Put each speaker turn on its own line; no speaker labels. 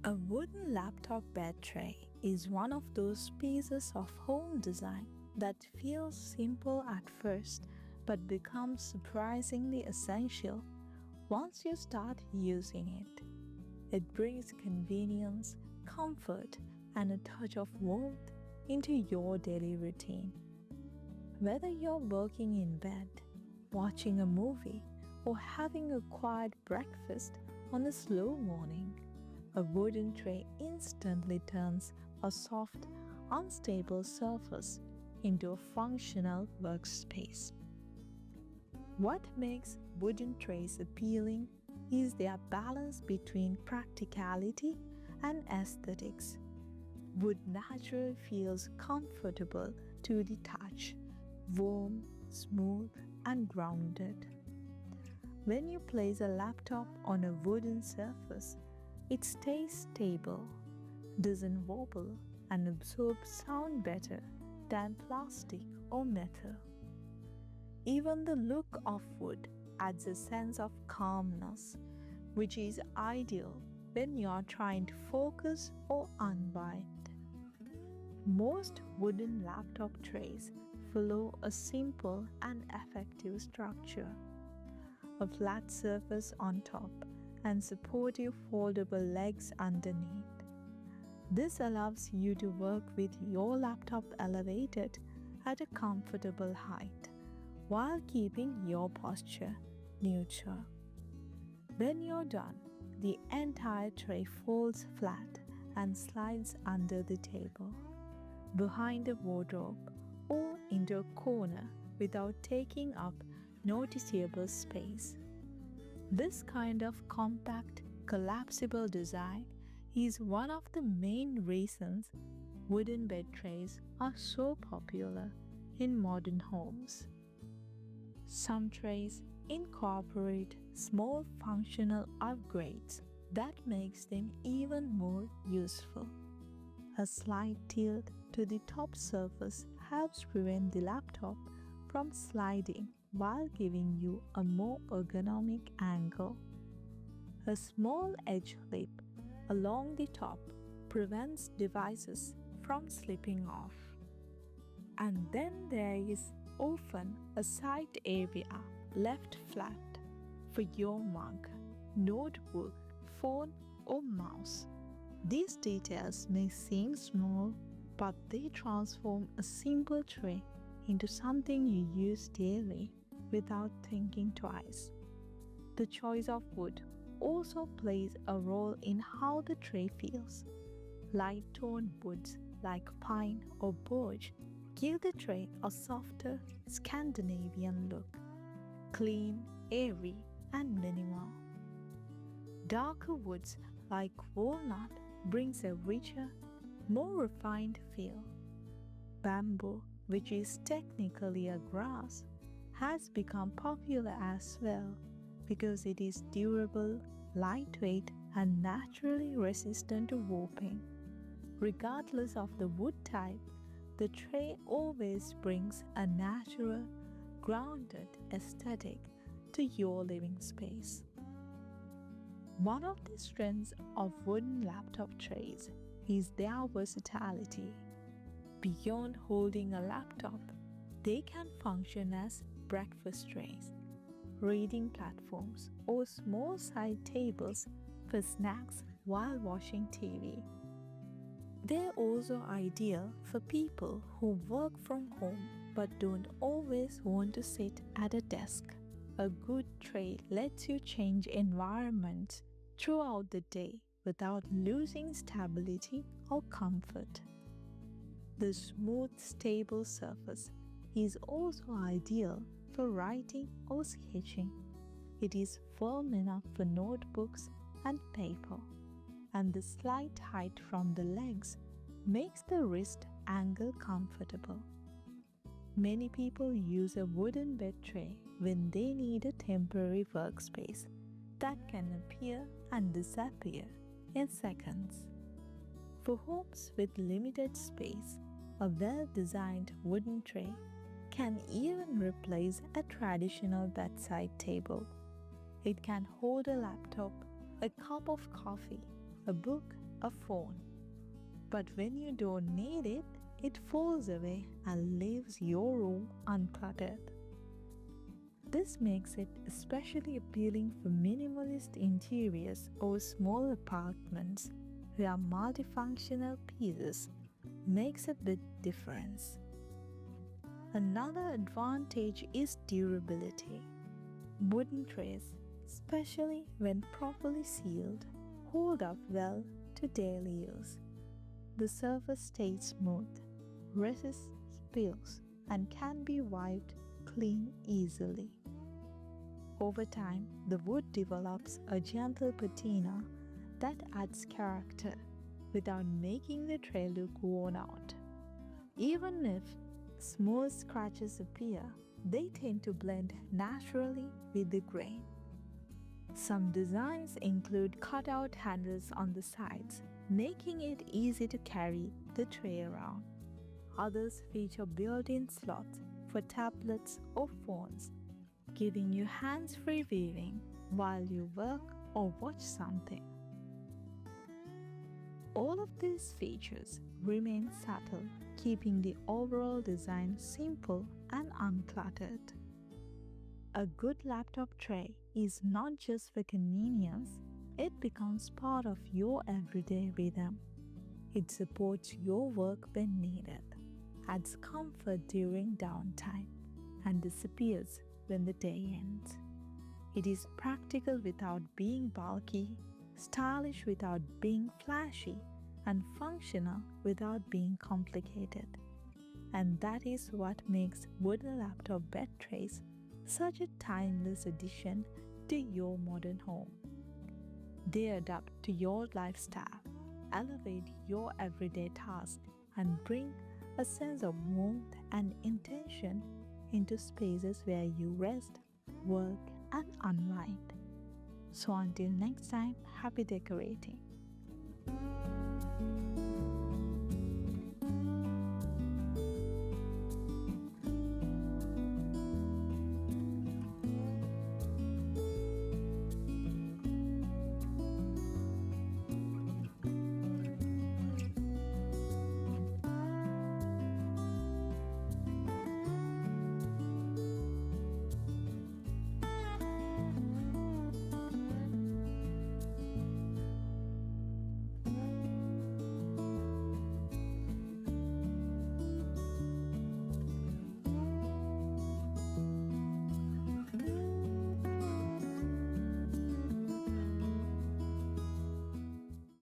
A wooden laptop bed tray is one of those pieces of home design that feels simple at first but becomes surprisingly essential once you start using it. It brings convenience, comfort, and a touch of warmth into your daily routine. Whether you're working in bed, watching a movie, or having a quiet breakfast on a slow morning, a wooden tray instantly turns a soft, unstable surface into a functional workspace. What makes wooden trays appealing is their balance between practicality and aesthetics. Wood naturally feels comfortable to the touch, warm, smooth, and grounded. When you place a laptop on a wooden surface, it stays stable, doesn't wobble, and absorbs sound better than plastic or metal. Even the look of wood adds a sense of calmness, which is ideal when you're trying to focus or unwind. Most wooden laptop trays follow a simple and effective structure: a flat surface on top and supportive foldable legs underneath. This allows you to work with your laptop elevated at a comfortable height while keeping your posture neutral. When you're done, the entire tray folds flat and slides under the table, behind a wardrobe, or into a corner without taking up noticeable space. This kind of compact, collapsible design is one of the main reasons wooden bed trays are so popular in modern homes. Some trays incorporate small functional upgrades that makes them even more useful. A slight tilt to the top surface helps prevent the laptop from sliding while giving you a more ergonomic angle. A small edge lip along the top prevents devices from slipping off. And then there is often a side area left flat for your mug, notebook, phone, or mouse. These details may seem small, but they transform a simple tray into something you use daily without thinking twice. The choice of wood also plays a role in how the tray feels. Light-toned woods like pine or birch give the tray a softer Scandinavian look, clean, airy, and minimal. Darker woods like walnut brings a richer, more refined feel. Bamboo, which is technically a grass, has become popular as well because it is durable, lightweight, and naturally resistant to warping. Regardless of the wood type, the tray always brings a natural, grounded aesthetic to your living space. One of the strengths of wooden laptop trays is their versatility. Beyond holding a laptop, they can function as breakfast trays, reading platforms, or small side tables for snacks while watching TV. They're also ideal for people who work from home but don't always want to sit at a desk. A good tray lets you change environments throughout the day without losing stability or comfort. The smooth, stable surface is also ideal for writing or sketching. It is firm enough for notebooks and paper, and the slight height from the legs makes the wrist angle comfortable. Many people use a wooden bed tray when they need a temporary workspace that can appear and disappear in seconds. For homes with limited space, a well-designed wooden tray can even replace a traditional bedside table. It can hold a laptop, a cup of coffee, a book, a phone. But when you don't need it, it falls away and leaves your room uncluttered. This makes it especially appealing for minimalist interiors or small apartments where multifunctional pieces makes a big difference. Another advantage is durability. Wooden trays, especially when properly sealed, hold up well to daily use. The surface stays smooth, resists spills, and can be wiped clean easily. Over time, the wood develops a gentle patina that adds character without making the tray look worn out. Even if small scratches appear, they tend to blend naturally with the grain. Some designs include cutout handles on the sides, making it easy to carry the tray around. Others feature built-in slots for tablets or phones, giving you hands-free viewing while you work or watch something. All of these features remain subtle, keeping the overall design simple and uncluttered. A good laptop tray is not just for convenience, it becomes part of your everyday rhythm. It supports your work when needed, adds comfort during downtime, and disappears when the day ends. It is practical without being bulky, stylish without being flashy, and functional without being complicated. And that is what makes wooden laptop bed trays such a timeless addition to your modern home. They adapt to your lifestyle, elevate your everyday tasks, and bring a sense of warmth and intention into spaces where you rest, work, and unwind. So until next time, happy decorating.